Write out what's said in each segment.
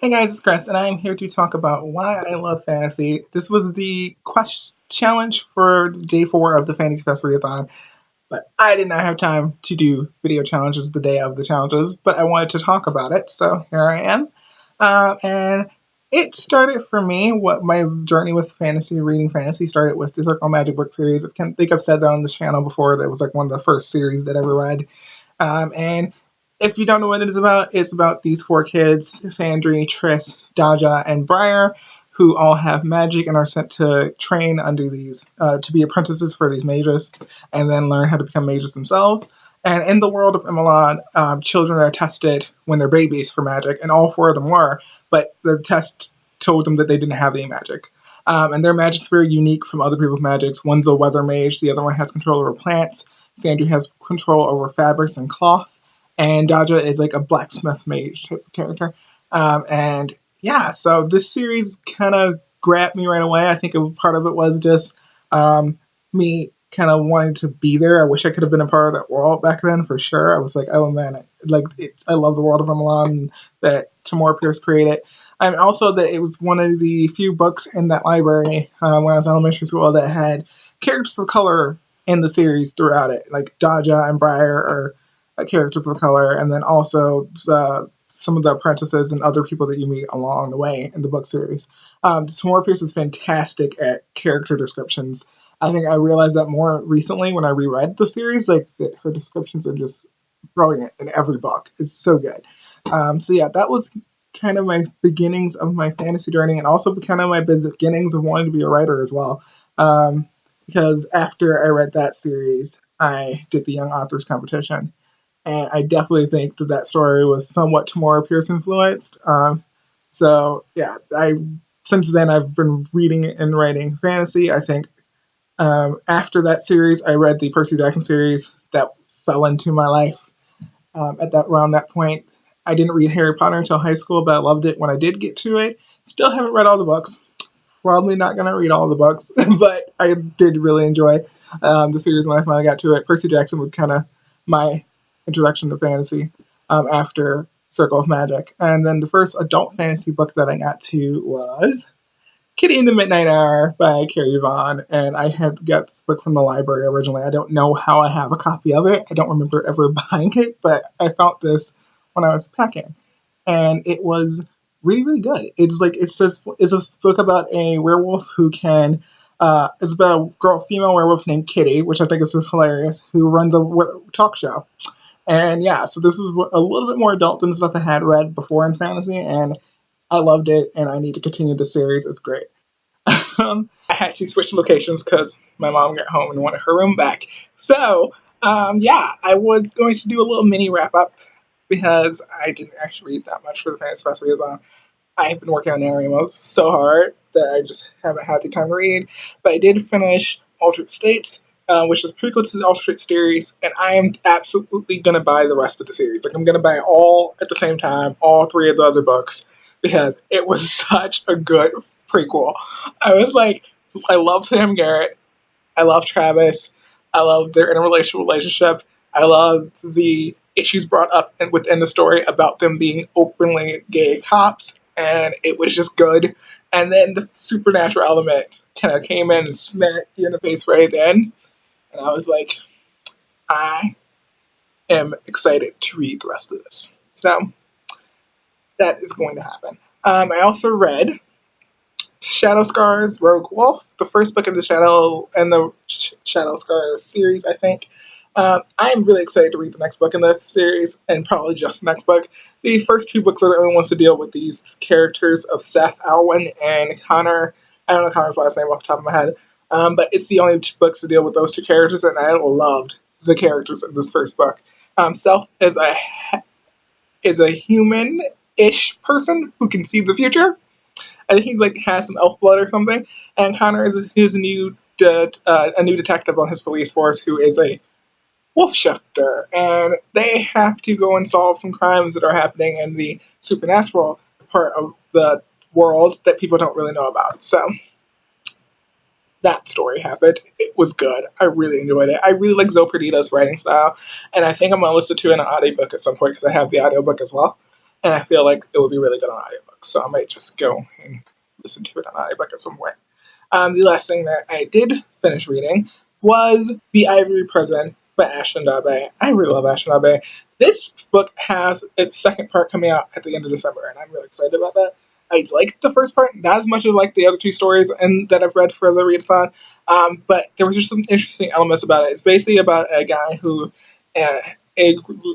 Hey guys, it's Chris, and I am here to talk about why I love fantasy. This was the quest challenge for day 4 of the Fantasy Fest Readathon, but I did not have time to do video challenges the day of the challenges, but I wanted to talk about it, so here I am. And it started for me, what my journey with fantasy, reading fantasy, started with the Circle Magic book series. I think I've said that on the channel before. That was like one of the first series that I ever read. And if you don't know what it is about, it's about these 4 kids, Sandry, Triss, Daja, and Briar, who all have magic and are sent to train under these, to be apprentices for these mages, and then learn how to become mages themselves. And in the world of Imelon, children are tested when they're babies for magic, and all 4 of them were, but the test told them that they didn't have any magic. And their magic's very unique from other people's magics. One's a weather mage, the other one has control over plants, Sandry has control over fabrics and cloth, and Daja is like a blacksmith mage type of character. And yeah, so this series kind of grabbed me right away. I think part of it was just me kind of wanting to be there. I wish I could have been a part of that world back then for sure. I was like, oh man, I love the world of Milan that Tamora Pierce created. And also that it was one of the few books in that library when I was in elementary school that had characters of color in the series throughout it. Like Daja and Briar are characters of color, and then also some of the apprentices and other people that you meet along the way in the book series. Tamora Pierce is fantastic at character descriptions. I think I realized that more recently when I reread the series, like that her descriptions are just brilliant in every book. It's so good. So yeah, that was kind of my beginnings of my fantasy journey, and also kind of my beginnings of wanting to be a writer as well. Um, because after I read that series, I did the Young Authors Competition, and I definitely think that that story was somewhat Tamora Pierce influenced. So yeah, I since then I've been reading and writing fantasy. I think after that series, I read the Percy Jackson series that fell into my life at that around that point. I didn't read Harry Potter until high school, but I loved it when I did get to it. Still haven't read all the books. Probably not gonna read all the books, but I did really enjoy the series when I finally got to it. Percy Jackson was kind of my introduction to fantasy after Circle of Magic, and then the first adult fantasy book that I got to was Kitty in the Midnight Hour by Carrie Vaughn, and I had got this book from the library originally. I don't know how I have a copy of it. I don't remember ever buying it, but I found this when I was packing, and it was really really good. It's a book about a werewolf who can. It's about a female werewolf named Kitty, which I think is just hilarious, who runs a talk show. And yeah, so this is a little bit more adult than stuff I had read before in fantasy, and I loved it, and I need to continue the series. It's great. I had to switch locations because my mom got home and wanted her room back. So, yeah, I was going to do a little mini wrap up because I didn't actually read that much for the Fantasy Fest Readathon. I've been working on NaNoWriMo so hard that I just haven't had the time to read. But I did finish Altered States, which is prequel to the Altered States series, and I am absolutely going to buy the rest of the series. Like, I'm going to buy all at the same time, all 3 of the other books, because it was such a good prequel. I was like, I love Sam Garrett. I love Travis. I love their interracial relationship. I love the issues brought up within the story about them being openly gay cops, and it was just good. And then the supernatural element kind of came in and smacked you in the face right then, and I was like, I am excited to read the rest of this. So that is going to happen. I also read Shadow Scars Rogue Wolf, the first book in the Shadow Scars series, I think. I am really excited to read the next book in this series, and probably just the next book. The first 2 books are the only ones to deal with these characters of Seth Alwyn and Connor. I don't know Connor's last name off the top of my head, but it's the only 2 books to deal with those 2 characters, and I loved the characters in this first book. Seth is a human-ish person who can see the future. I think he's like has some elf blood or something. And Connor is a new detective on his police force who is a wolf shifter, and they have to go and solve some crimes that are happening in the supernatural part of the world that people don't really know about. So that story happened. It was good. I really enjoyed it. I really like Zoe Perdita's writing style, and I think I'm gonna listen to it in an audiobook at some point because I have the audiobook as well, and I feel like it would be really good on audiobook. audiobook, so I might just go and listen to it on audiobook at some point. The last thing that I did finish reading was The Ivory Prison by Ashlyn Dabe. I really love Ashlyn Dabe. This book has its second part coming out at the end of December, and I'm really excited about that. I liked the first part, not as much as like the other two stories and that I've read for the readathon, but there was just some interesting elements about it. It's basically about a guy who uh,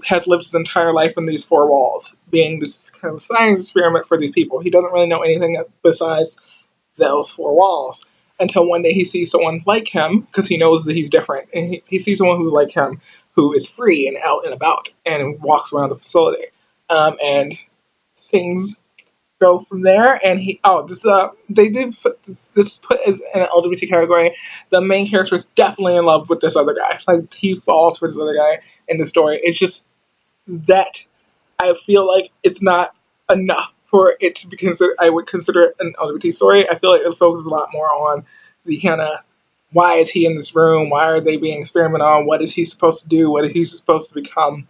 has lived his entire life in these four walls, being this kind of science experiment for these people. He doesn't really know anything besides those four walls until one day he sees someone like him because he knows that he's different, and he sees someone who's like him who is free and out and about and walks around the facility, and things go from there. And they did put this put as an LGBT category. The main character is definitely in love with this other guy. Like he falls for this other guy in the story. It's just that I feel like it's not enough for it to be considered. I would consider it an LGBT story. I feel like it focuses a lot more on the kind of why is he in this room? Why are they being experimented on? What is he supposed to do? What is he supposed to become?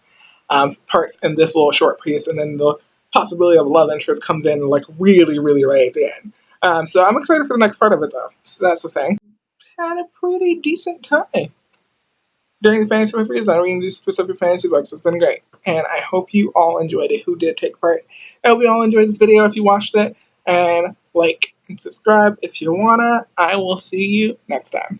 Parts in this little short piece, and then the possibility of love interest comes in like really, really right at the end. So I'm excited for the next part of it though. So that's the thing. Had a pretty decent time during the Fantasy Fest reads. I'm reading these specific fantasy books. It's been great. And I hope you all enjoyed it who did take part. I hope you all enjoyed this video if you watched it. And like and subscribe if you wanna. I will see you next time.